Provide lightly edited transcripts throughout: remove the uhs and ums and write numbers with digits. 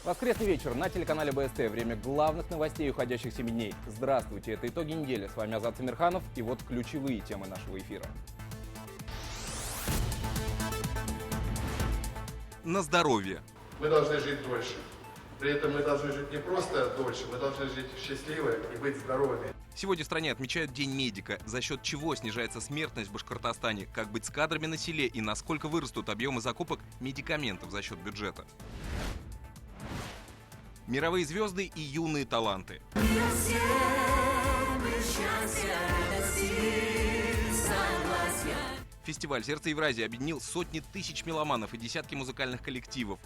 Воскресный вечер на телеканале БСТ. Время главных новостей уходящих 7 дней. Здравствуйте, это итоги недели. С вами Азат Самирханов, и вот ключевые темы нашего эфира. На здоровье. Мы должны жить дольше. При этом мы должны жить не просто дольше, мы должны жить счастливо и быть здоровыми. Сегодня в стране отмечают День медика, за счет чего снижается смертность в Башкортостане, как быть с кадрами на селе и насколько вырастут объемы закупок медикаментов за счет бюджета. Мировые звезды и юные таланты. Фестиваль «Сердце Евразии» объединил сотни тысяч меломанов и десятки музыкальных коллективов.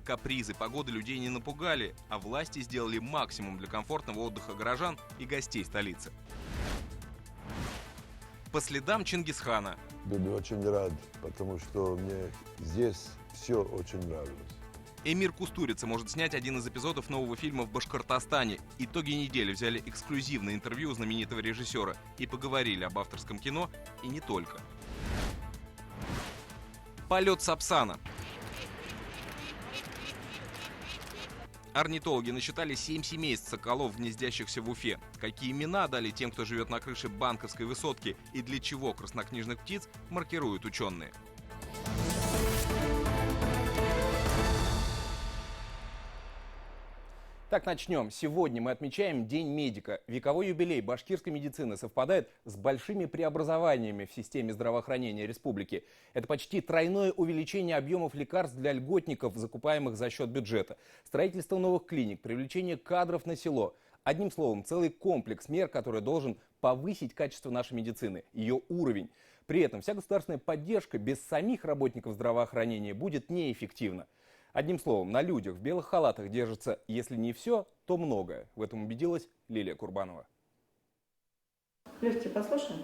Капризы погоды людей не напугали, а власти сделали максимум для комфортного отдыха горожан и гостей столицы. По следам Чингисхана. Буду очень рад, потому что мне здесь все очень нравилось. Эмир Кустурица может снять один из эпизодов нового фильма в Башкортостане. Итоги недели взяли эксклюзивное интервью у знаменитого режиссера и поговорили об авторском кино и не только. Полет Сапсана. Орнитологи насчитали 7 семейств соколов, гнездящихся в Уфе. Какие имена дали тем, кто живет на крыше Банковской высотки, и для чего краснокнижных птиц маркируют ученые. Так, начнем. Сегодня мы отмечаем День медика. Вековой юбилей башкирской медицины совпадает с большими преобразованиями в системе здравоохранения республики. Это почти тройное увеличение объемов лекарств для льготников, закупаемых за счет бюджета, строительство новых клиник, привлечение кадров на село. Одним словом, целый комплекс мер, который должен повысить качество нашей медицины, ее уровень. При этом вся государственная поддержка без самих работников здравоохранения будет неэффективна. Одним словом, на людях в белых халатах держится, если не все, то многое. В этом убедилась Лилия Курбанова. Легкие послушаем?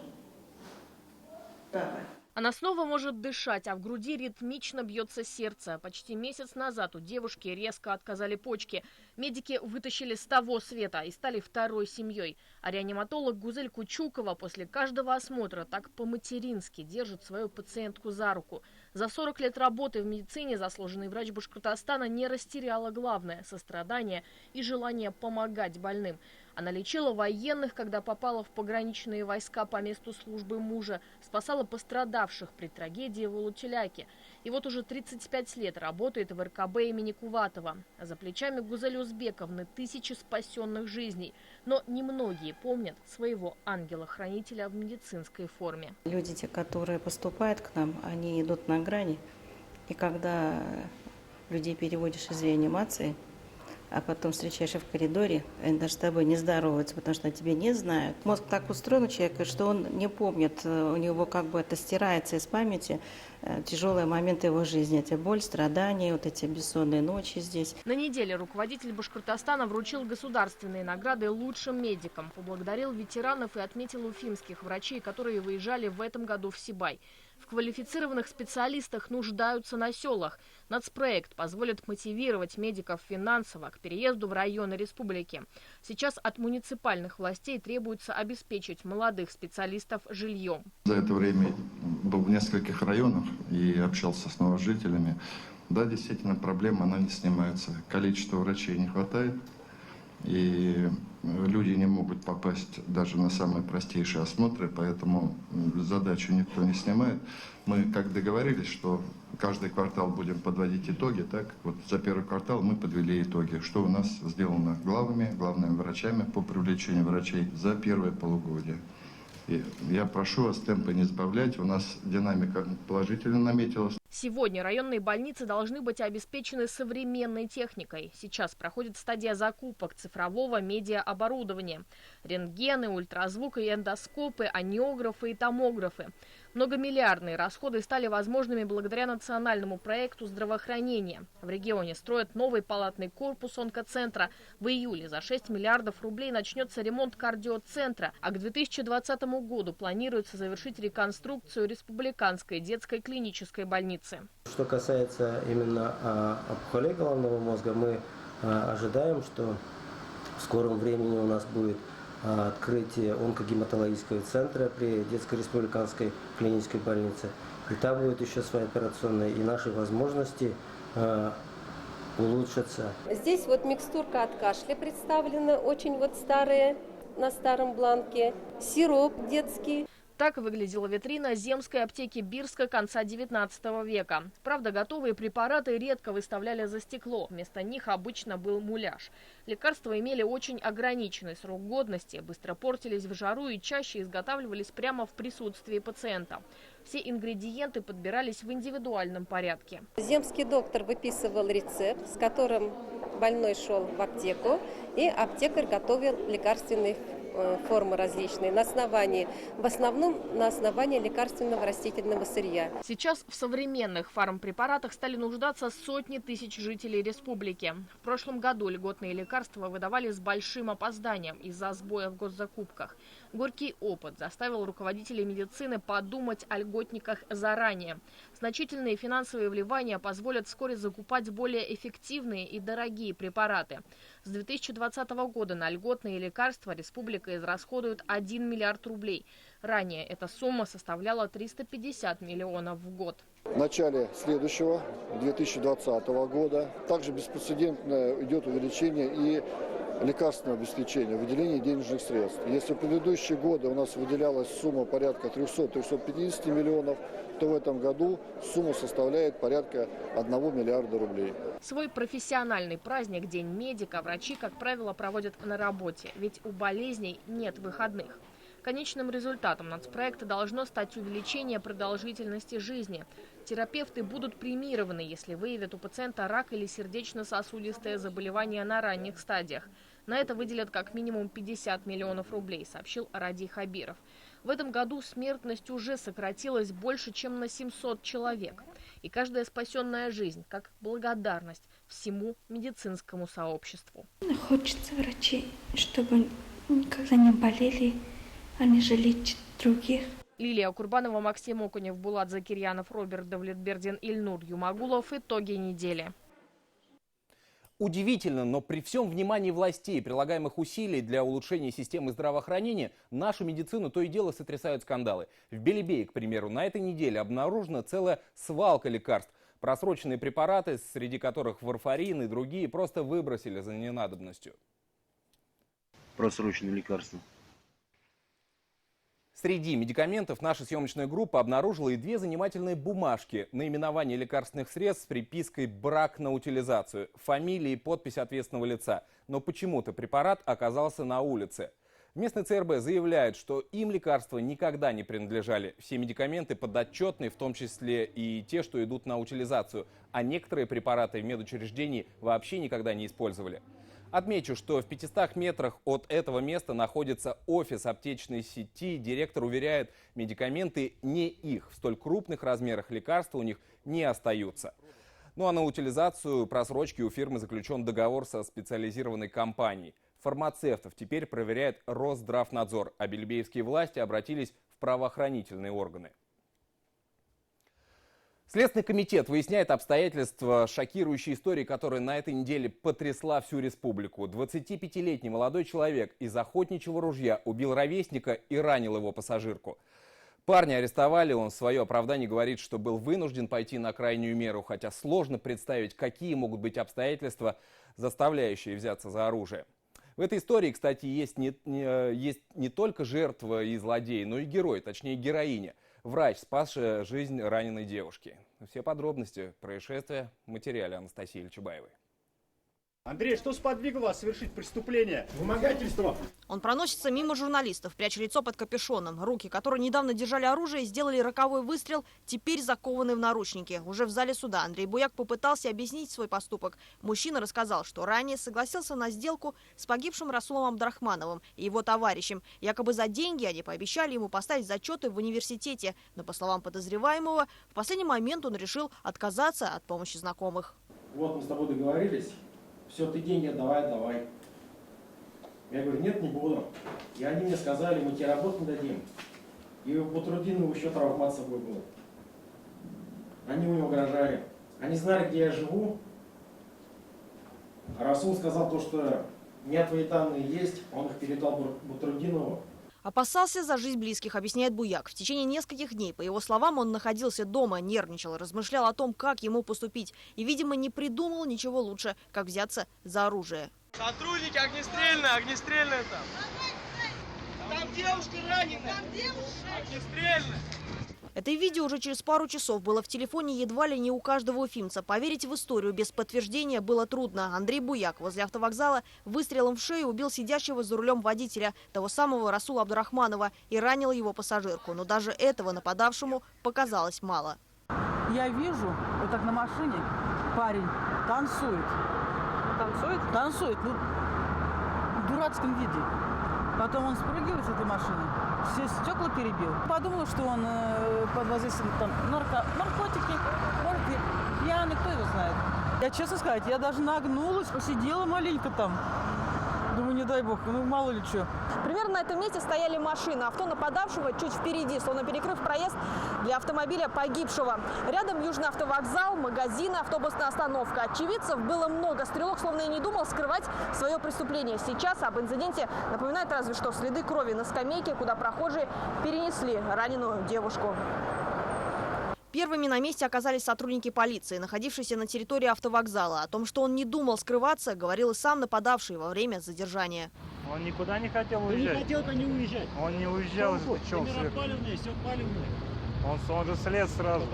Давай. Она снова может дышать, а в груди ритмично бьется сердце. Почти месяц назад у девушки резко отказали почки. Медики вытащили с того света и стали второй семьей. А реаниматолог Гузель Кучукова после каждого осмотра так по-матерински держит свою пациентку за руку. За 40 лет работы в медицине заслуженный врач Башкортостана не растеряла главное – сострадание и желание помогать больным. Она лечила военных, когда попала в пограничные войска по месту службы мужа, спасала пострадавших при трагедии в Улутюляке. И вот уже 35 лет работает в РКБ имени Куватова. За плечами Гузель Узбековны тысячи спасенных жизней. Но немногие помнят своего ангела-хранителя в медицинской форме. Люди, те, которые поступают к нам, они идут на грани. И когда людей переводишь из реанимации, а потом встречаешь в коридоре, они даже с тобой не здороваются, потому что тебя не знают. Мозг так устроен у человека, что он не помнит, у него как бы это стирается из памяти, тяжелые моменты его жизни. Это боль, страдания, вот эти бессонные ночи здесь. На неделе руководитель Башкортостана вручил государственные награды лучшим медикам, поблагодарил ветеранов и отметил уфимских врачей, которые выезжали в этом году в Сибай. В квалифицированных специалистах нуждаются на селах. Нацпроект позволит мотивировать медиков финансово к переезду в районы республики. Сейчас от муниципальных властей требуется обеспечить молодых специалистов жильем. За это время был в нескольких районах и общался с новожителями. Да, действительно, проблема, она не снимается. Количества врачей не хватает, и люди не могут попасть даже на самые простейшие осмотры, поэтому задачу никто не снимает. Мы как договорились, что каждый квартал будем подводить итоги, так вот за первый квартал мы подвели итоги, что у нас сделано главными врачами по привлечению врачей за первое полугодие. И я прошу вас темпа не сбавлять, у нас динамика положительно наметилась. Сегодня районные больницы должны быть обеспечены современной техникой. Сейчас проходит стадия закупок цифрового медиаоборудования. Рентгены, ультразвук и эндоскопы, аниографы и томографы. Многомиллиардные расходы стали возможными благодаря национальному проекту здравоохранения. В регионе строят новый палатный корпус онкоцентра. В июле за 6 миллиардов рублей начнется ремонт кардиоцентра, а к 2020 году планируется завершить реконструкцию республиканской детской клинической больницы. Что касается именно опухолей головного мозга, мы ожидаем, что в скором времени у нас будет открытие онкогематологического центра при детской республиканской клинической больнице. и там будет еще своя операционная, и наши возможности улучшатся. Здесь вот микстурка от кашля представлена, очень вот старая, на старом бланке, сироп детский. Так выглядела витрина земской аптеки Бирска конца 19 века. Правда, готовые препараты редко выставляли за стекло. Вместо них обычно был муляж. Лекарства имели очень ограниченный срок годности, быстро портились в жару и чаще изготавливались прямо в присутствии пациента. Все ингредиенты подбирались в индивидуальном порядке. Земский доктор выписывал рецепт, с которым больной шел в аптеку, и аптекарь готовил лекарственные формы различные, в основном на основании лекарственного растительного сырья. Сейчас в современных фармпрепаратах стали нуждаться сотни тысяч жителей республики. В прошлом году льготные лекарства выдавали с большим опозданием из-за сбоя в госзакупках. Горький опыт заставил руководителей медицины подумать о льготниках заранее. Значительные финансовые вливания позволят вскоре закупать более эффективные и дорогие препараты. С 2020 года на льготные лекарства республика израсходует 1 миллиард рублей. Ранее эта сумма составляла 350 миллионов в год. В начале следующего, 2020 года, также беспрецедентно идет увеличение и лекарственного обеспечения, выделение денежных средств. Если в предыдущие годы у нас выделялась сумма порядка 300-350 миллионов, то в этом году сумма составляет порядка 1 миллиарда рублей. Свой профессиональный праздник, День медика, врачи, как правило, проводят на работе, ведь у болезней нет выходных. Конечным результатом нацпроекта должно стать увеличение продолжительности жизни. Терапевты будут премированы, если выявят у пациента рак или сердечно-сосудистое заболевание на ранних стадиях. На это выделят как минимум 50 миллионов рублей, сообщил Ради Хабиров. В этом году смертность уже сократилась больше, чем на 700 человек. И каждая спасенная жизнь как благодарность всему медицинскому сообществу. Хочется врачей, чтобы никогда не болели, а не жалеть других. Лилия Курбанова, Максим Окунев, Булат Закирьянов, Роберт Давлетбердин, Ильнур Юмагулов. Итоги недели. Удивительно, но при всем внимании властей и прилагаемых усилий для улучшения системы здравоохранения, нашу медицину то и дело сотрясают скандалы. В Белебее, к примеру, на этой неделе обнаружена целая свалка лекарств. Просроченные препараты, среди которых варфарин и другие, просто выбросили за ненадобностью. Просроченные лекарства. Среди медикаментов наша съемочная группа обнаружила и 2 занимательные бумажки. Наименование лекарственных средств с припиской «Брак на утилизацию», фамилия и подпись ответственного лица. Но почему-то препарат оказался на улице. Местный ЦРБ заявляет, что им лекарства никогда не принадлежали. Все медикаменты подотчетны, в том числе и те, что идут на утилизацию. А некоторые препараты в медучреждении вообще никогда не использовали. Отмечу, что в 500 метрах от этого места находится офис аптечной сети. Директор уверяет, медикаменты не их. В столь крупных размерах лекарства у них не остаются. Ну а на утилизацию просрочки у фирмы заключен договор со специализированной компанией. Фармацевтов теперь проверяет Росздравнадзор, а белебеевские власти обратились в правоохранительные органы. Следственный комитет выясняет обстоятельства шокирующей истории, которая на этой неделе потрясла всю республику. 25-летний молодой человек из охотничьего ружья убил ровесника и ранил его пассажирку. Парня арестовали, он в свое оправдание говорит, что был вынужден пойти на крайнюю меру, хотя сложно представить, какие могут быть обстоятельства, заставляющие взяться за оружие. В этой истории, кстати, есть не только жертва и злодей, но и герой, точнее героиня. Врач, спасшая жизнь раненой девушки. Все подробности происшествия в материале Анастасии Ильчебаевой. Андрей, что сподвигло вас совершить преступление? Вымогательство! Он проносится мимо журналистов, пряча лицо под капюшоном. Руки, которые недавно держали оружие, сделали роковой выстрел, теперь закованы в наручники. Уже в зале суда Андрей Буяк попытался объяснить свой поступок. Мужчина рассказал, что ранее согласился на сделку с погибшим Расулом Абдрахмановым и его товарищем. Якобы за деньги они пообещали ему поставить зачеты в университете. Но, по словам подозреваемого, в последний момент он решил отказаться от помощи знакомых. Вот мы с тобой договорились. Все, ты деньги отдавай. Я говорю, нет, не буду. И они мне сказали, мы тебе работу не дадим. И у Батрудинова еще травмат с собой был. Они мне угрожали. Они знали, где я живу. А Расул сказал то, что у меня твои данные есть, он их передал Батрудинову. Опасался за жизнь близких, объясняет Буяк. В течение нескольких дней, по его словам, он находился дома, нервничал, размышлял о том, как ему поступить. И, видимо, не придумал ничего лучше, как взяться за оружие. Сотрудники, огнестрельные там. Там девушка раненая. Там девушка. Огнестрельная. Это видео уже через пару часов было в телефоне едва ли не у каждого уфимца. Поверить в историю без подтверждения было трудно. Андрей Буяк возле автовокзала выстрелом в шею убил сидящего за рулем водителя, того самого Расула Абдурахманова, и ранил его пассажирку. Но даже этого нападавшему показалось мало. Я вижу, вот так на машине парень танцует. Танцует? Танцует, ну, в дурацком виде. Потом он спрыгивает с этой машины, все стекла перебил. Подумала, что он под воздействием наркотики, может, пьяный, кто его знает. Я, честно сказать, я даже нагнулась, посидела маленько там. Думаю, не дай бог, ну мало ли что. Примерно на этом месте стояли машины. Авто нападавшего чуть впереди, словно перекрыв проезд для автомобиля погибшего. Рядом южный автовокзал, магазины, автобусная остановка. Очевидцев было много. Стрелок словно и не думал скрывать свое преступление. Сейчас об инциденте напоминает разве что следы крови на скамейке, куда прохожие перенесли раненую девушку. Первыми на месте оказались сотрудники полиции, находившиеся на территории автовокзала. О том, что он не думал скрываться, говорил и сам нападавший во время задержания. Он никуда не хотел уезжать. Он не хотел-то не уезжать. Он не уезжал. Он же слез сразу.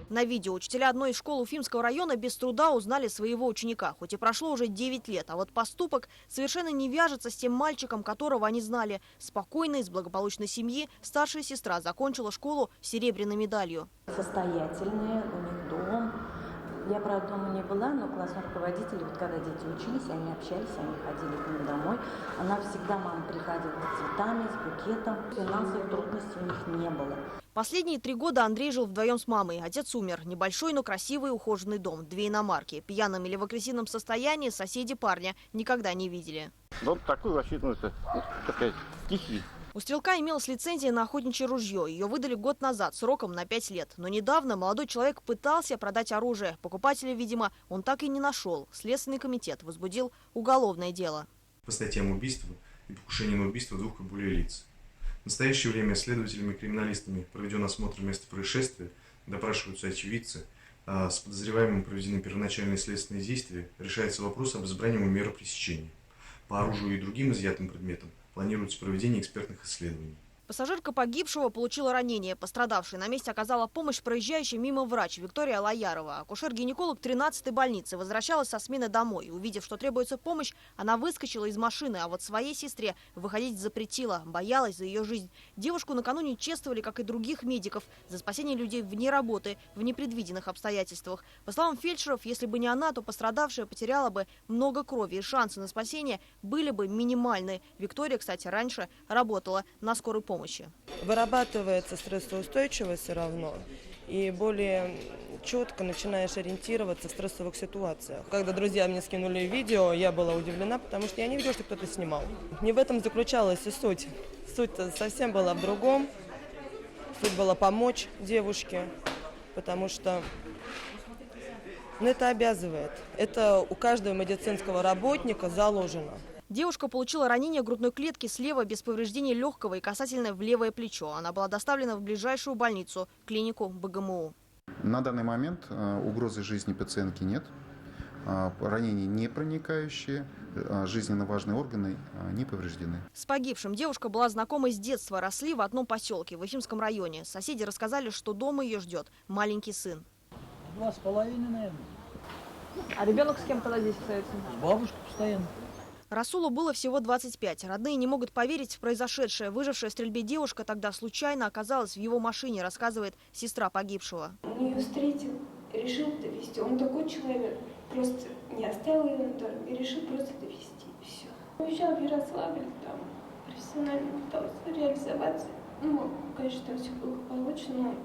На видео учителя одной из школ Уфимского района без труда узнали своего ученика. Хоть и прошло уже 9 лет, а вот поступок совершенно не вяжется с тем мальчиком, которого они знали. Спокойной, из благополучной семьи, старшая сестра закончила школу серебряной медалью. Состоятельные, у них дом. Я, правда, дома не была, но классный руководитель, вот когда дети учились, они общались, они ходили к ним домой. Она всегда, мама приходила с цветами, с букетом. Финансовых трудностей у них не было. Последние 3 года Андрей жил вдвоем с мамой. Отец умер. Небольшой, но красивый ухоженный дом. 2 иномарки. Пьяным или в агрессивном состоянии соседи парня никогда не видели. Дом такой вообще, ну это, так сказать, тихий. У стрелка имелась лицензия на охотничье ружье. Ее выдали год назад, сроком на 5 лет. Но недавно молодой человек пытался продать оружие. Покупателя, видимо, он так и не нашел. Следственный комитет возбудил уголовное дело. По статьям убийства и покушения на убийство 2 и более лиц. В настоящее время следователями и криминалистами проведен осмотр места происшествия, допрашиваются очевидцы. С подозреваемым проведены первоначальные следственные действия. Решается вопрос об избрании меры пресечения. По оружию и другим изъятым предметам планируется проведение экспертных исследований. Пассажирка погибшего получила ранение. Пострадавшей на месте оказала помощь проезжающая мимо врач Виктория Лоярова. Акушер-гинеколог 13-й больницы возвращалась со смены домой. Увидев, что требуется помощь, она выскочила из машины, а вот своей сестре выходить запретила. Боялась за ее жизнь. Девушку накануне чествовали, как и других медиков, за спасение людей вне работы, в непредвиденных обстоятельствах. По словам фельдшеров, если бы не она, то пострадавшая потеряла бы много крови, и шансы на спасение были бы минимальны. Виктория, кстати, раньше работала на скорой помощи. Вырабатывается стрессоустойчивость все равно, и более четко начинаешь ориентироваться в стрессовых ситуациях. Когда друзья мне скинули видео, я была удивлена, потому что я не видела, что кто-то снимал. Не в этом заключалась и суть. Суть совсем была в другом. Суть была помочь девушке, потому что это обязывает. Это у каждого медицинского работника заложено. Девушка получила ранение грудной клетки слева без повреждения легкого и касательное в левое плечо. Она была доставлена в ближайшую больницу, клинику БГМУ. На данный момент угрозы жизни пациентки нет. Ранения не проникающие, жизненно важные органы не повреждены. С погибшим девушка была знакома с детства, росли в одном поселке в Уфимском районе. Соседи рассказали, что дома ее ждет маленький сын. 2,5, наверное. А ребенок с кем тогда здесь остается? С бабушкой постоянно. Расулу было всего 25. Родные не могут поверить в произошедшее. Выжившая в стрельбе девушка тогда случайно оказалась в его машине, рассказывает сестра погибшего. Он ее встретил, решил довести. Он такой человек, просто не оставил ее на дороге, решил просто довести. Все. Уезжал в Ярославль, там профессионально пытался реализоваться. Ну, конечно, там все благополучно, но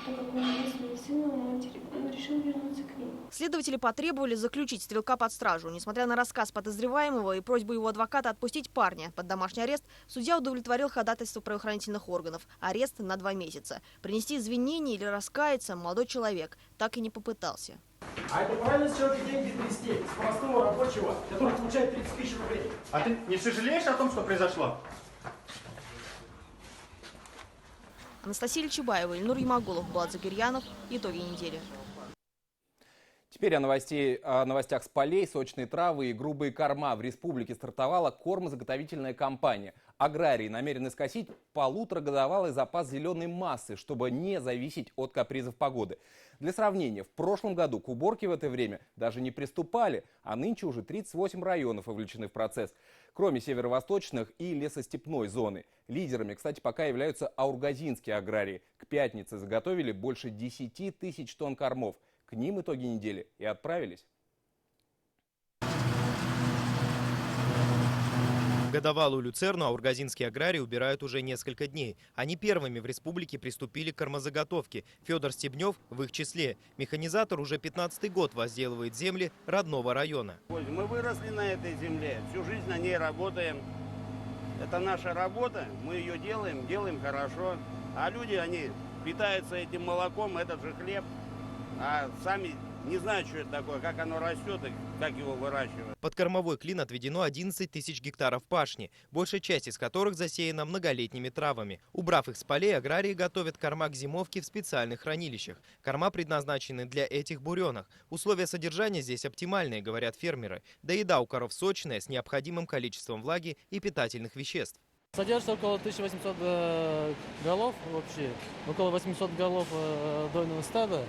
так как он единственный сын у матери, он решил вернуться к ней. Следователи потребовали заключить стрелка под стражу. Несмотря на рассказ подозреваемого и просьбу его адвоката отпустить парня под домашний арест, судья удовлетворил ходатайство правоохранительных органов. Арест на 2 месяца. Принести извинения или раскаяться молодой человек так и не попытался. А это правильно с человека деньги трясти? С простого рабочего, который получает 30 000 рублей. А ты не сожалеешь о том, что произошло? Анастасия Чебаева, Ильнур Ямагулов, Булат Закирьянов. Итоги недели. Теперь о новостях с полей. Сочные травы и грубые корма. В республике стартовала кормозаготовительная кампания. Аграрии намерены скосить полуторагодовалый запас зеленой массы, чтобы не зависеть от капризов погоды. Для сравнения, в прошлом году к уборке в это время даже не приступали, а нынче уже 38 районов вовлечены в процесс. Кроме северо-восточных и лесостепной зоны. Лидерами, кстати, пока являются аургазинские аграрии. К пятнице заготовили больше 10 тысяч тонн кормов. К ним итоги недели и отправились. Годовалую люцерну аургазинские аграрии убирают уже несколько дней. Они первыми в республике приступили к кормозаготовке. Федор Стебнев в их числе. Механизатор уже 15-й год возделывает земли родного района. Мы выросли на этой земле, всю жизнь на ней работаем. Это наша работа, мы ее делаем хорошо. А люди, они питаются этим молоком, этот же хлеб. А сами не знают, что это такое, как оно растет и как его выращивают. Под кормовой клин отведено 11 тысяч гектаров пашни, большая часть из которых засеяна многолетними травами. Убрав их с полей, аграрии готовят корма к зимовке в специальных хранилищах. Корма предназначены для этих буренок. Условия содержания здесь оптимальные, говорят фермеры. Да еда у коров сочная, с необходимым количеством влаги и питательных веществ. Содержится около 1800 голов вообще, около 800 голов дойного стада.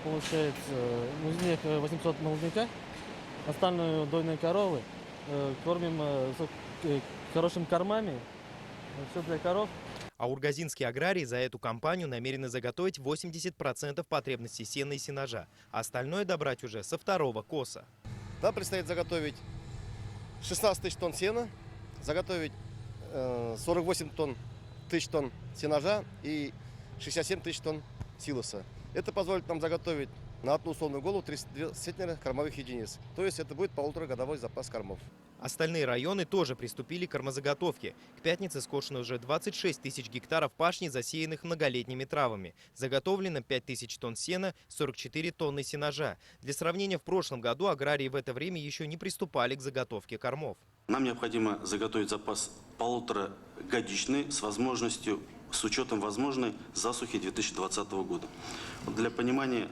Получается, из них 800 молодняка, остальные дойные коровы. Кормим хорошими кормами, все для коров. Аургазинские аграрии за эту кампанию намерены заготовить 80% потребностей сена и сенажа, а остальное добрать уже со второго коса. Нам предстоит заготовить 16 тысяч тонн сена, заготовить 48 тысяч тонн сенажа и 67 тысяч тонн силоса. Это позволит нам заготовить на одну условную голову 32 кормовых единиц. То есть это будет полуторагодовой запас кормов. Остальные районы тоже приступили к кормозаготовке. К пятнице скошено уже 26 тысяч гектаров пашни, засеянных многолетними травами. Заготовлено 5 тысяч тонн сена, 44 тонны сенажа. Для сравнения, в прошлом году аграрии в это время еще не приступали к заготовке кормов. Нам необходимо заготовить запас полуторагодичный с учетом возможной засухи 2020 года. Для понимания,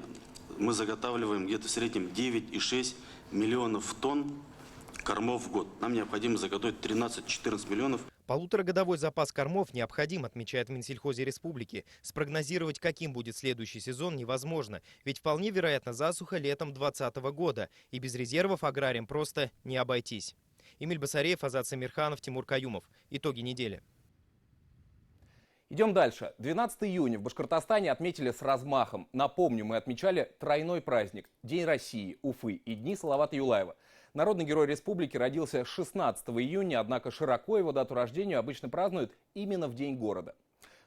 мы заготавливаем где-то в среднем 9,6 миллионов тонн кормов в год. Нам необходимо заготовить 13-14 миллионов. Полуторагодовой запас кормов необходим, отмечает в Минсельхозе республики. Спрогнозировать, каким будет следующий сезон, невозможно. Ведь вполне вероятно засуха летом 2020 года. И без резервов аграриям просто не обойтись. Эмиль Басареев, Азат Самирханов, Тимур Каюмов. Итоги недели. Идем дальше. 12 июня в Башкортостане отметили с размахом. Напомню, мы отмечали тройной праздник – День России, Уфы и Дни Салавата Юлаева. Народный герой республики родился 16 июня, однако широко его дату рождения обычно празднуют именно в День города.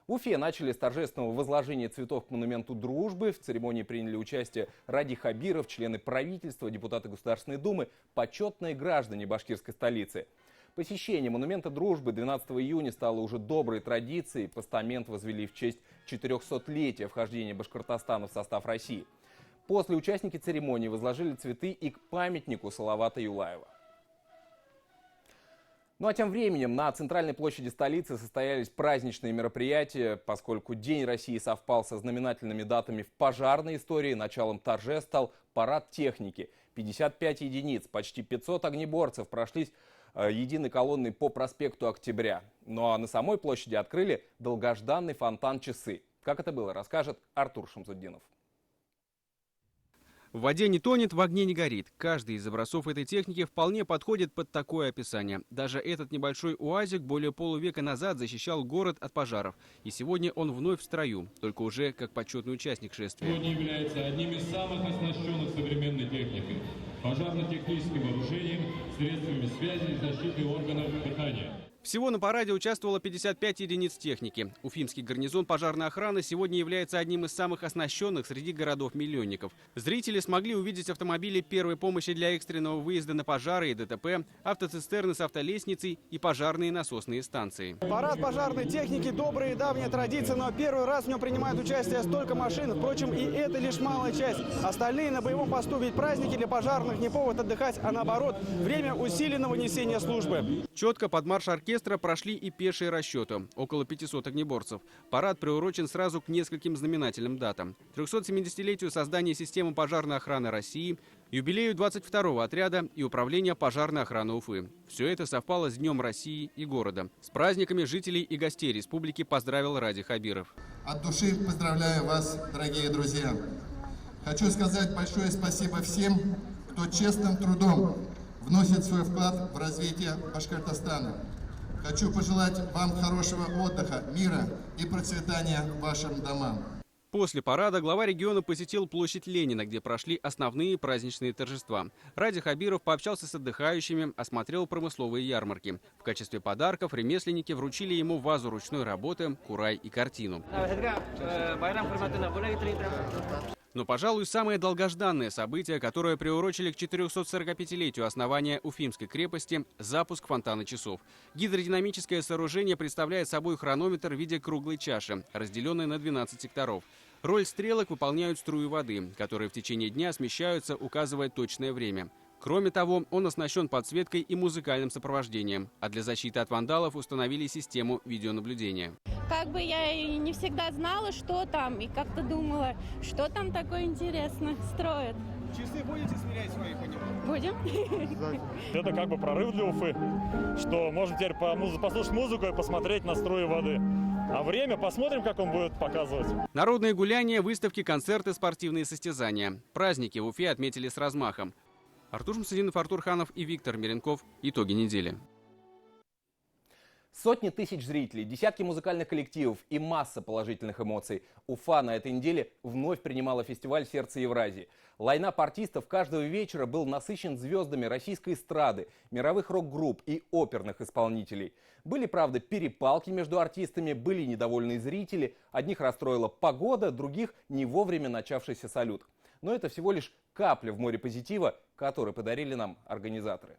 В Уфе начали с торжественного возложения цветов к монументу Дружбы. В церемонии приняли участие Ради Хабиров, члены правительства, депутаты Государственной Думы, почетные граждане башкирской столицы. Посещение монумента Дружбы 12 июня стало уже доброй традицией. Постамент возвели в честь 400-летия вхождения Башкортостана в состав России. После участники церемонии возложили цветы и к памятнику Салавата Юлаева. Ну а тем временем на центральной площади столицы состоялись праздничные мероприятия. Поскольку День России совпал со знаменательными датами в пожарной истории, началом торжеств стал парад техники. 55 единиц, почти 500 огнеборцев прошлись единой колонной по проспекту Октября. Ну а на самой площади открыли долгожданный фонтан «Часы». Как это было, расскажет Артур Шамсуддинов. В воде не тонет, в огне не горит. Каждый из образцов этой техники вполне подходит под такое описание. Даже этот небольшой уазик более полувека назад защищал город от пожаров. И сегодня он вновь в строю, только уже как почетный участник шествия. Сегодня является одним из самых оснащенных современной техникой, пожарно-техническим вооружением, средствами связи и защиты органов дыхания. Всего на параде участвовало 55 единиц техники. Уфимский гарнизон пожарной охраны сегодня является одним из самых оснащенных среди городов-миллионников. Зрители смогли увидеть автомобили первой помощи для экстренного выезда на пожары и ДТП, автоцистерны с автолестницей и пожарные насосные станции. Парад пожарной техники – добрая и давняя традиция, но первый раз в нем принимают участие столько машин. Впрочем, и это лишь малая часть. Остальные на боевом посту, ведь праздники для пожарных не повод отдыхать, а наоборот, время усиленного несения службы. Четко под марш оркестра оркестра прошли и пешие расчеты, около 500 огнеборцев. Парад приурочен сразу к нескольким знаменательным датам. 370-летию создания системы пожарной охраны России, юбилею 22-го отряда и управления пожарной охраны Уфы. Все это совпало с Днем России и города. С праздниками жителей и гостей республики поздравил Ради Хабиров. От души поздравляю вас, дорогие друзья. Хочу сказать большое спасибо всем, кто честным трудом вносит свой вклад в развитие Башкортостана. Хочу пожелать вам хорошего отдыха, мира и процветания вашим домам. После парада глава региона посетил площадь Ленина, где прошли основные праздничные торжества. Ради Хабиров пообщался с отдыхающими, осмотрел промысловые ярмарки. В качестве подарков ремесленники вручили ему вазу ручной работы, курай и картину. Но, пожалуй, самое долгожданное событие, которое приурочили к 445-летию основания Уфимской крепости – запуск фонтана часов. Гидродинамическое сооружение представляет собой хронометр в виде круглой чаши, разделенной на 12 секторов. Роль стрелок выполняют струи воды, которые в течение дня смещаются, указывая точное время. Кроме того, он оснащен подсветкой и музыкальным сопровождением, а для защиты от вандалов установили систему видеонаблюдения. Как бы я и не всегда знала, что там, и как-то думала, что там такое интересно строят. Часы будете сверять свои по нему? Будем. Это как бы прорыв для Уфы, что можно теперь послушать музыку и посмотреть на струи воды. А время посмотрим, как он будет показывать. Народные гуляния, выставки, концерты, спортивные состязания. Праздники в Уфе отметили с размахом. Артур Шамсудинов, Артур Ханов и Виктор Меренков. Итоги недели. Сотни тысяч зрителей, десятки музыкальных коллективов и масса положительных эмоций. Уфа на этой неделе вновь принимала фестиваль «Сердце Евразии». Лайнап артистов каждого вечера был насыщен звездами российской эстрады, мировых рок-групп и оперных исполнителей. Были, правда, перепалки между артистами, были недовольные зрители. Одних расстроила погода, других – не вовремя начавшийся салют. Но это всего лишь капля в море позитива, который подарили нам организаторы.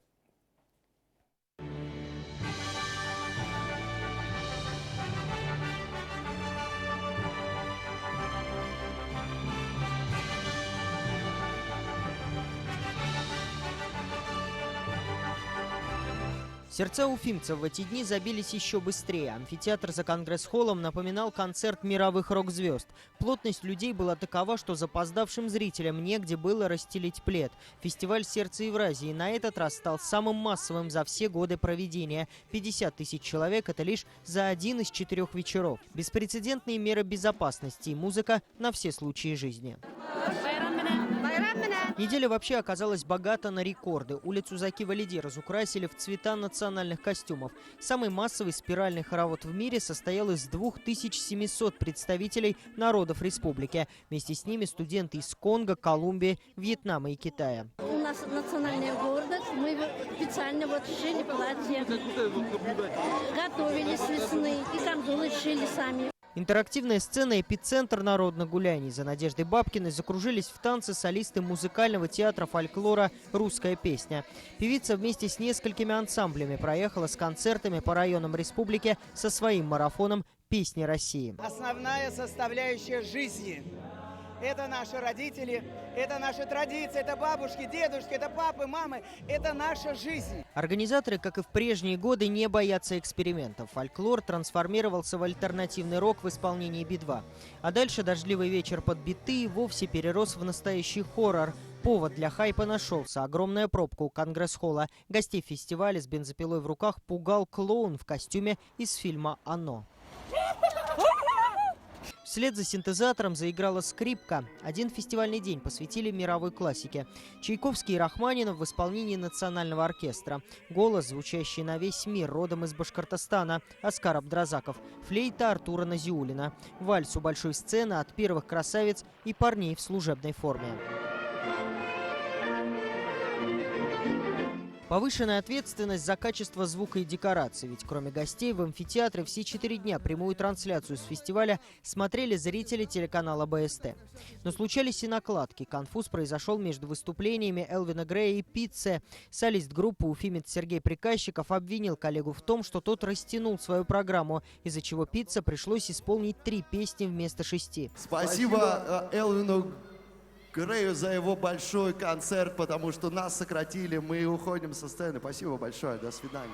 Сердца уфимцев в эти дни забились еще быстрее. Амфитеатр за Конгресс-холлом напоминал концерт мировых рок-звезд. Плотность людей была такова, что запоздавшим зрителям негде было расстелить плед. Фестиваль «Сердце Евразии» на этот раз стал самым массовым за все годы проведения. 50 тысяч человек – это лишь за один из 4 вечеров. Беспрецедентные меры безопасности и музыка на все случаи жизни. Неделя вообще оказалась богата на рекорды. Улицу Заки Валиди разукрасили в цвета национальных костюмов. Самый массовый спиральный хоровод в мире состоял из 2700 представителей народов республики. Вместе с ними студенты из Конго, Колумбии, Вьетнама и Китая. У нас национальная гордость. Мы специально шили платья, готовили с весны и камзолы шили сами. Интерактивная сцена «Эпицентр народных гуляний». За Надеждой Бабкиной закружились в танце солисты музыкального театра фольклора «Русская песня». Певица вместе с несколькими ансамблями проехала с концертами по районам республики со своим марафоном «Песни России». Основная составляющая жизни. Это наши родители, это наши традиции, это бабушки, дедушки, это папы, мамы, это наша жизнь. Организаторы, как и в прежние годы, не боятся экспериментов. Фольклор трансформировался в альтернативный рок в исполнении Би-2. А дальше дождливый вечер под биты и вовсе перерос в настоящий хоррор. Повод для хайпа нашелся. Огромная пробка у Конгресс-холла. Гостей фестиваля с бензопилой в руках пугал клоун в костюме из фильма «Оно». Вслед за синтезатором заиграла скрипка. Один фестивальный день посвятили мировой классике. Чайковский и Рахманинов в исполнении национального оркестра. Голос, звучащий на весь мир, родом из Башкортостана. Оскар Абдразаков. Флейта Артура Назиуллина. Вальс у большой сцены от первых красавиц и парней в служебной форме. Повышенная ответственность за качество звука и декораций. Ведь кроме гостей в амфитеатре все 4 дня прямую трансляцию с фестиваля смотрели зрители телеканала БСТ. Но случались и накладки. Конфуз произошел между выступлениями Элвина Грея и Пицце. Солист группы уфимец Сергей Приказчиков обвинил коллегу в том, что тот растянул свою программу, из-за чего Пицце пришлось исполнить 3 песни вместо 6. Спасибо Элвину Грею за его большой концерт, потому что нас сократили, мы уходим со сцены. Спасибо большое, до свидания.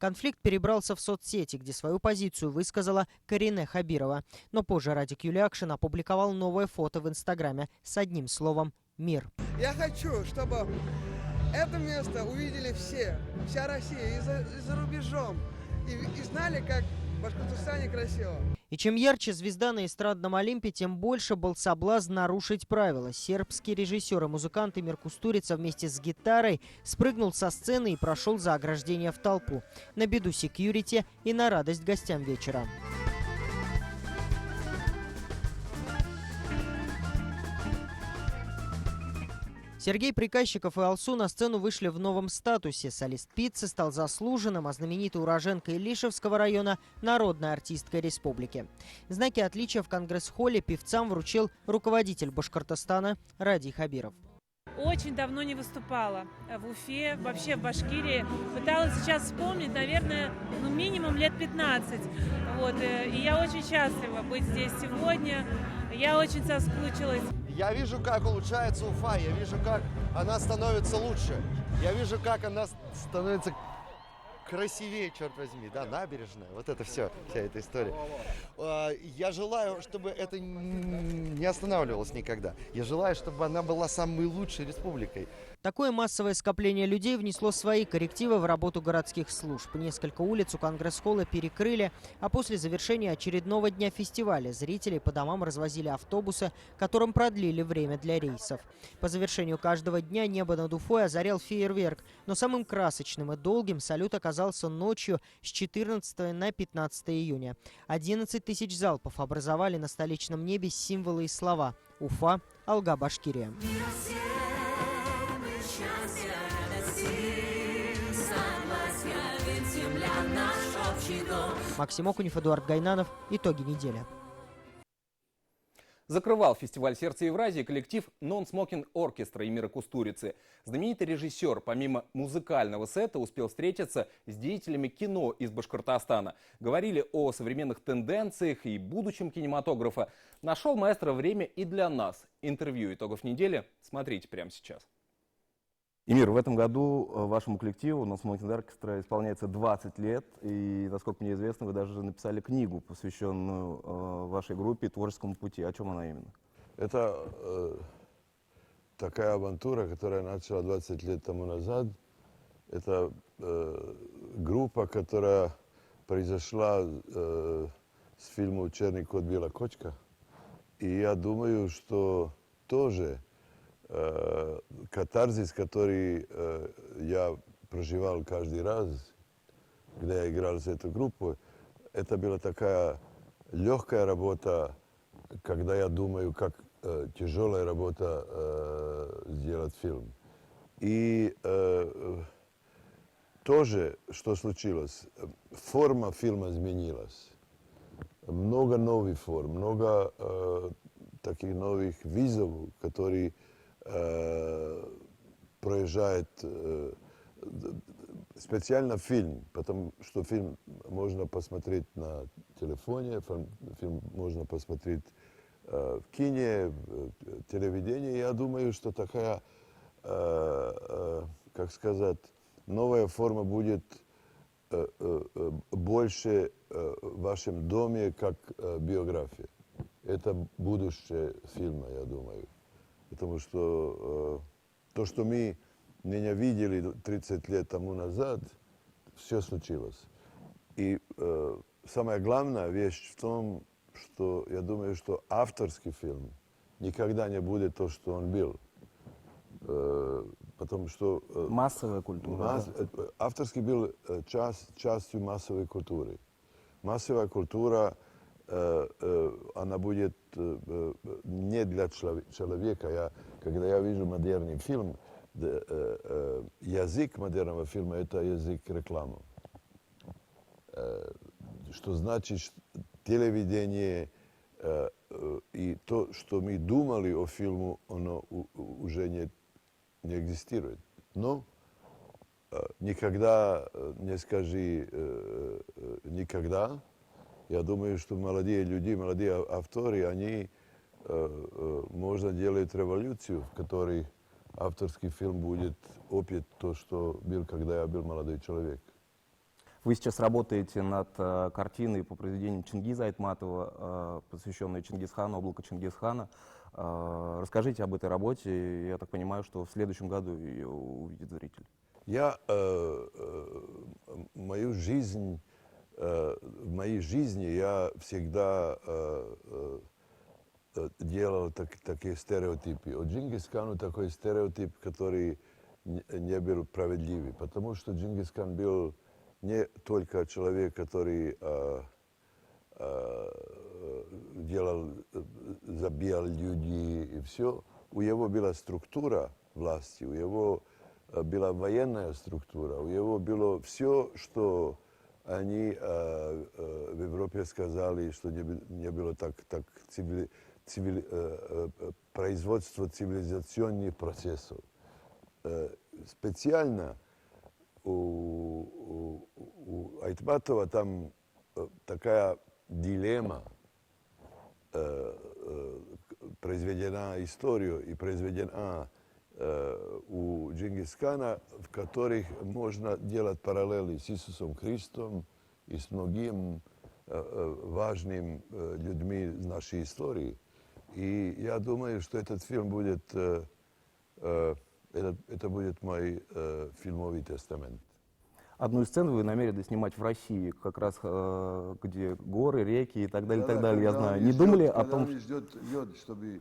Конфликт перебрался в соцсети, где свою позицию высказала Карине Хабирова. Но позже Радик Юлиакшин опубликовал новое фото в Инстаграме с одним словом «Мир». Я хочу, чтобы это место увидели все, вся Россия и за рубежом, и знали, как в Башкортостане красиво. И чем ярче звезда на эстрадном Олимпе, тем больше был соблазн нарушить правила. Сербский режиссер и музыкант Эмир Кустурица вместе с гитарой спрыгнул со сцены и прошел за ограждение в толпу. На беду секьюрити и на радость гостям вечера. Сергей Приказчиков и Алсу на сцену вышли в новом статусе. Солист пиццы стал заслуженным, а знаменитая уроженка Илишевского района – народной артисткой республики. Знаки отличия в Конгресс-холле певцам вручил руководитель Башкортостана Радий Хабиров. Очень давно не выступала в Уфе, вообще в Башкирии. Пыталась сейчас вспомнить, наверное, минимум лет 15. И я очень счастлива быть здесь сегодня. Я очень соскучилась. Я вижу, как улучшается Уфа, я вижу, как она становится лучше. Я вижу, как она становится красивее, черт возьми. Да, набережная, вот это все, вся эта история. Я желаю, чтобы это не останавливалось никогда. Я желаю, чтобы она была самой лучшей республикой. Такое массовое скопление людей внесло свои коррективы в работу городских служб. Несколько улиц у Конгресс-холла перекрыли, а после завершения очередного дня фестиваля зрителей по домам развозили автобусы, которым продлили время для рейсов. По завершению каждого дня небо над Уфой озарял фейерверк, но самым красочным и долгим салют оказался ночью с 14 на 15 июня. 11 тысяч залпов образовали на столичном небе символы и слова «Уфа, Алга, Башкирия». Максим Окунев, Эдуард Гайнанов. Итоги недели. Закрывал фестиваль «Сердце Евразии» коллектив Non-Smoking Orchestra Эмира Кустурицы. Знаменитый режиссер, помимо музыкального сета, успел встретиться с деятелями кино из Башкортостана. Говорили о современных тенденциях и будущем кинематографа. Нашел маэстро время и для нас. Интервью итогов недели смотрите прямо сейчас. Эмир, в этом году вашему коллективу Non-Smoking Orchestra исполняется 20 лет. И, насколько мне известно, вы даже написали книгу, посвященную вашей группе, творческому пути. О чем она именно? Это такая авантюра, которая начала 20 лет тому назад. Это группа, которая произошла с фильма «Черный кот, белая кочка». И я думаю, что тоже катарзис, который я проживал каждый раз, когда я играл с этой группой, это была такая легкая работа, когда я думаю, как тяжелая работа сделать фильм. И тоже, что случилось, форма фильма изменилась. Много новых форм, много таких новых визов, которые проезжает специально фильм, потому что фильм можно посмотреть на телефоне, фильм можно посмотреть в кино, в телевидении. Я думаю, что такая, как сказать, новая форма будет больше в вашем доме, как биография. Это будущее фильма, я думаю. Потому что то, что мы не видели 30 лет тому назад, все случилось. И самая главная вещь в том, что я думаю, что авторский фильм никогда не будет то, что он был. Потому что массовая культура. Авторский был частью массовой культуры. Массовая культура, она будет не для человека. Когда я вижу модерный фильм, язык модерного фильма – это язык рекламы. Что значит телевидение и то, что мы думали о фильме, оно уже не экзистирует. Но никогда не скажи никогда. Я думаю, что молодые люди, молодые авторы, они можно делать революцию, в которой авторский фильм будет опять то, что был, когда я был молодой человек. Вы сейчас работаете над картиной по произведению Чингиза Айтматова, посвященной Чингисхану, облако Чингисхана. Расскажите об этой работе. Я так понимаю, что в следующем году ее увидит зритель. В моей жизни я всегда делал такие стереотипы. О Чингисхану такой стереотип, который не был справедливый, потому что Чингисхан был не только человек, который забил людей и все. У него была структура власти, у него была военная структура, у него было все, что они в Европе сказали, что не было так производство цивилизационных процессов. Специально у Айтматова там такая дилемма, произведена история и произведена у Чингисхана, в которых можно делать параллели с Иисусом Христом и с многими важными людьми нашей истории. И я думаю, что этот фильм будет, это будет мой фильмовый тестамент. Одну из сцен вы намерены снимать в России, как раз где горы, реки и так далее, я знаю. Не думали о том, что чтобы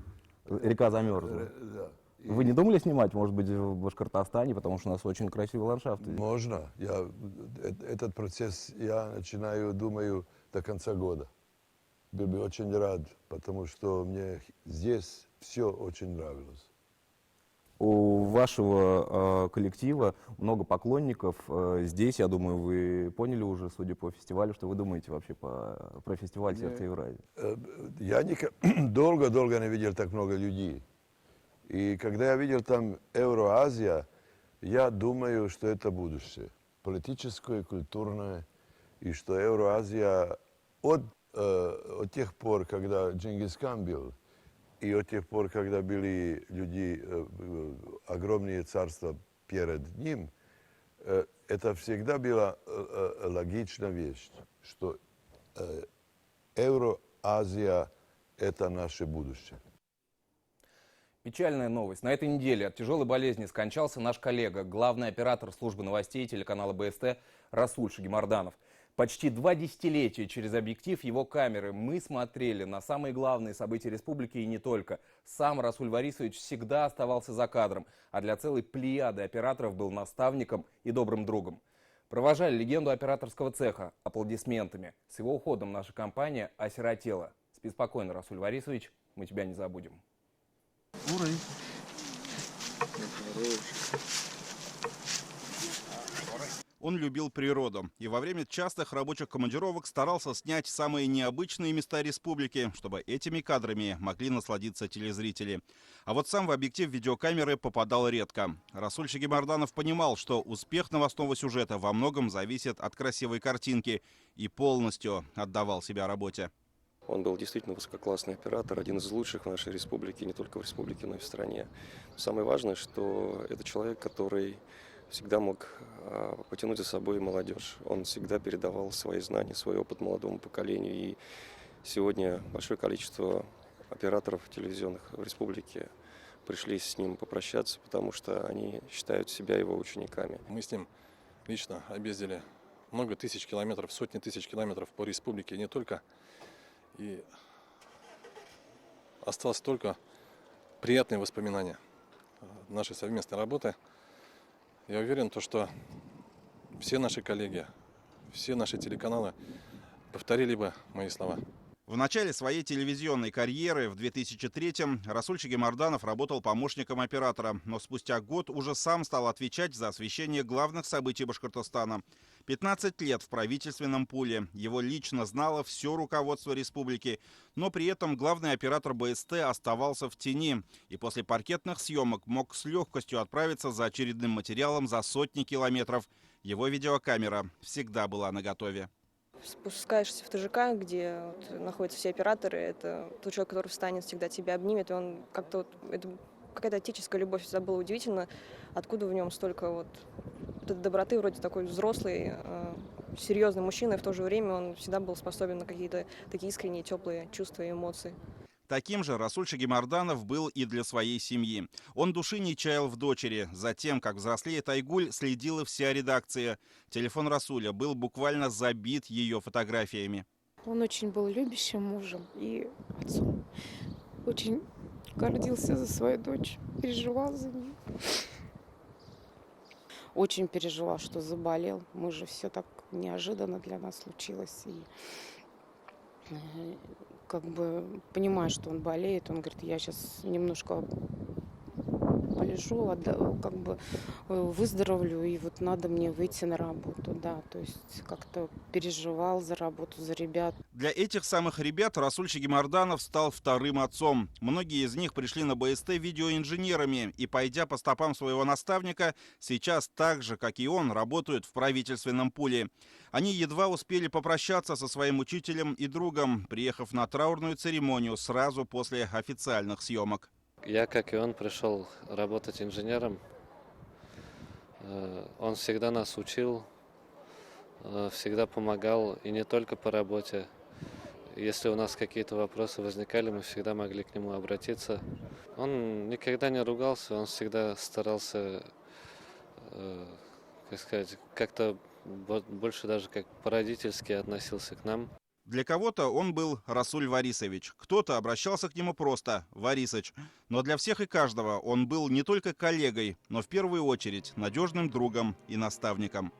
река замерзла? Да. Вы не думали снимать, может быть, в Башкортостане, потому что у нас очень красивый ландшафт? Можно. Этот процесс я начинаю, думаю, до конца года. Был бы очень рад, потому что мне здесь все очень нравилось. У вашего коллектива много поклонников. Здесь, я думаю, вы поняли уже, судя по фестивалю, что вы думаете вообще про фестиваль «Сердце Евразии». Я долго не видел так много людей. И когда я видел там Евразия, я думаю, что это будущее. Политическое, культурное. И что Евразия от тех пор, когда Чингисхан был, и от тех пор, когда были люди, огромные царства перед ним, это всегда была логичная вещь, что Евразия – это наше будущее. Печальная новость. На этой неделе от тяжелой болезни скончался наш коллега, главный оператор службы новостей телеканала БСТ Расуль Шагимарданов. Почти 2 десятилетия через объектив его камеры мы смотрели на самые главные события республики и не только. Сам Расуль Варисович всегда оставался за кадром, а для целой плеяды операторов был наставником и добрым другом. Провожали легенду операторского цеха аплодисментами. С его уходом наша компания осиротела. Спи спокойно, Расуль Варисович, мы тебя не забудем. Уровень. Он любил природу и во время частых рабочих командировок старался снять самые необычные места республики, чтобы этими кадрами могли насладиться телезрители. А вот сам в объектив видеокамеры попадал редко. Расуль Шагимарданов понимал, что успех новостного сюжета во многом зависит от красивой картинки, и полностью отдавал себя работе. Он был действительно высококлассный оператор, один из лучших в нашей республике, не только в республике, но и в стране. Самое важное, что это человек, который всегда мог потянуть за собой молодежь. Он всегда передавал свои знания, свой опыт молодому поколению. И сегодня большое количество операторов телевизионных в республике пришли с ним попрощаться, потому что они считают себя его учениками. Мы с ним лично объездили много тысяч километров, сотни тысяч километров по республике, не только. И осталось только приятные воспоминания нашей совместной работы. Я уверен, что все наши коллеги, все наши телеканалы повторили бы мои слова. В начале своей телевизионной карьеры в 2003-м Расуль Шагимарданов работал помощником оператора, но спустя год уже сам стал отвечать за освещение главных событий Башкортостана. 15 лет в правительственном пуле. Его лично знало все руководство республики, но при этом главный оператор БСТ оставался в тени и после паркетных съемок мог с легкостью отправиться за очередным материалом за сотни километров. Его видеокамера всегда была наготове. Спускаешься в ТЖК, где находятся все операторы, это тот человек, который встанет, всегда тебя обнимет, и он как-то это какая-то отеческая любовь, всегда было удивительно, откуда в нем столько доброты, вроде такой взрослый, серьезный мужчина, и в то же время он всегда был способен на какие-то такие искренние, теплые чувства и эмоции. Таким же Расуль Шагимарданов был и для своей семьи. Он души не чаял в дочери. За тем, как взрослеет Айгуль, следила вся редакция. Телефон Расуля был буквально забит ее фотографиями. Он очень был любящим мужем и отцом. Очень гордился за свою дочь, переживал за нее. Очень переживал, что заболел. Мы же все так неожиданно для нас случилось. И как бы понимая, что он болеет, он говорит, я сейчас немножко полежу, как бы выздоровлю, и вот надо мне выйти на работу, да, то есть как-то переживал за работу, за ребят. Для этих самых ребят Расуль Шагимарданов стал вторым отцом. Многие из них пришли на БСТ видеоинженерами и, пойдя по стопам своего наставника, сейчас так же, как и он, работают в правительственном пуле. Они едва успели попрощаться со своим учителем и другом, приехав на траурную церемонию сразу после официальных съемок. Я, как и он, пришел работать инженером. Он всегда нас учил, всегда помогал, и не только по работе. Если у нас какие-то вопросы возникали, мы всегда могли к нему обратиться. Он никогда не ругался, он всегда старался, как сказать, как-то больше даже как по-родительски относился к нам. Для кого-то он был Расуль Варисович, кто-то обращался к нему просто Варисыч. Но для всех и каждого он был не только коллегой, но в первую очередь надежным другом и наставником.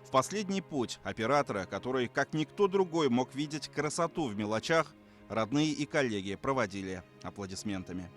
В последний путь оператора, который, как никто другой, мог видеть красоту в мелочах, родные и коллеги проводили аплодисментами.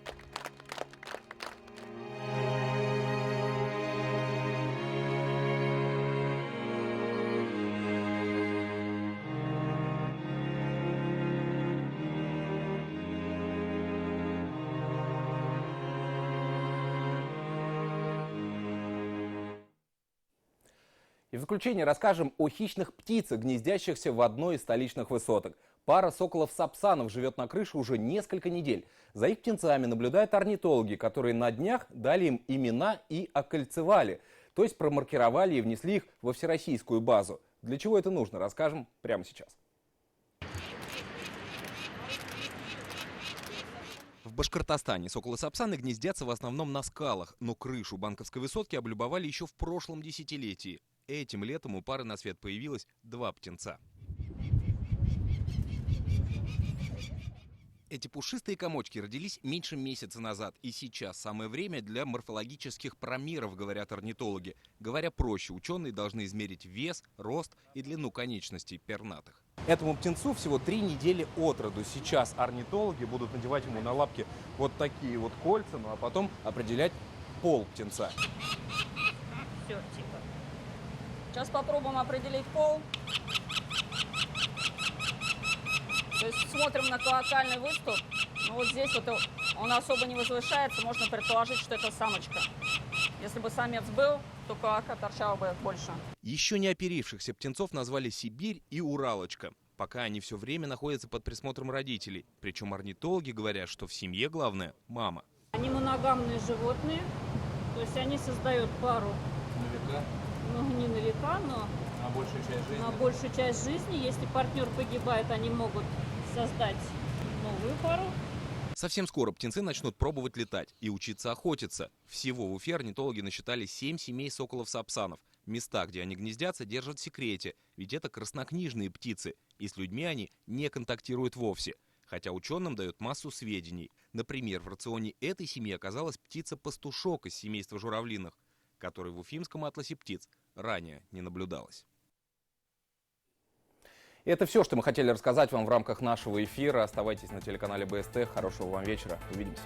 И в заключение расскажем о хищных птицах, гнездящихся в одной из столичных высоток. Пара соколов-сапсанов живет на крыше уже несколько недель. За их птенцами наблюдают орнитологи, которые на днях дали им имена и окольцевали. То есть промаркировали и внесли их во всероссийскую базу. Для чего это нужно, расскажем прямо сейчас. В Башкортостане соколы-сапсаны гнездятся в основном на скалах, но крышу банковской высотки облюбовали еще в прошлом десятилетии. Этим летом у пары на свет появилось 2 птенца. Эти пушистые комочки родились меньше месяца назад, и сейчас самое время для морфологических промеров, говорят орнитологи. Говоря проще, ученые должны измерить вес, рост и длину конечностей пернатых. Этому птенцу всего 3 недели от роду. Сейчас орнитологи будут надевать ему на лапки вот такие вот кольца, ну а потом определять пол птенца. Все, тихо. Сейчас попробуем определить пол. То есть смотрим на клоакальный выступ. Ну вот здесь вот он особо не возвышается, можно предположить, что это самочка. Если бы самец был, то клоака торчала бы больше. Еще не оперившихся птенцов назвали Сибирь и Уралочка. Пока они все время находятся под присмотром родителей. Причем орнитологи говорят, что в семье главное – мама. Они моногамные животные, то есть они создают пару. На века? Ну, не на века, но на большую часть жизни. На большую часть жизни. Если партнер погибает, они могут создать новую пару. Совсем скоро птенцы начнут пробовать летать и учиться охотиться. Всего в Уфе орнитологи насчитали 7 семей соколов-сапсанов. Места, где они гнездятся, держат в секрете, ведь это краснокнижные птицы, и с людьми они не контактируют вовсе. Хотя ученым дают массу сведений. Например, в рационе этой семьи оказалась птица-пастушок из семейства журавлиных, которой в Уфимском атласе птиц ранее не наблюдалось. Это все, что мы хотели рассказать вам в рамках нашего эфира. Оставайтесь на телеканале БСТ. Хорошего вам вечера. Увидимся.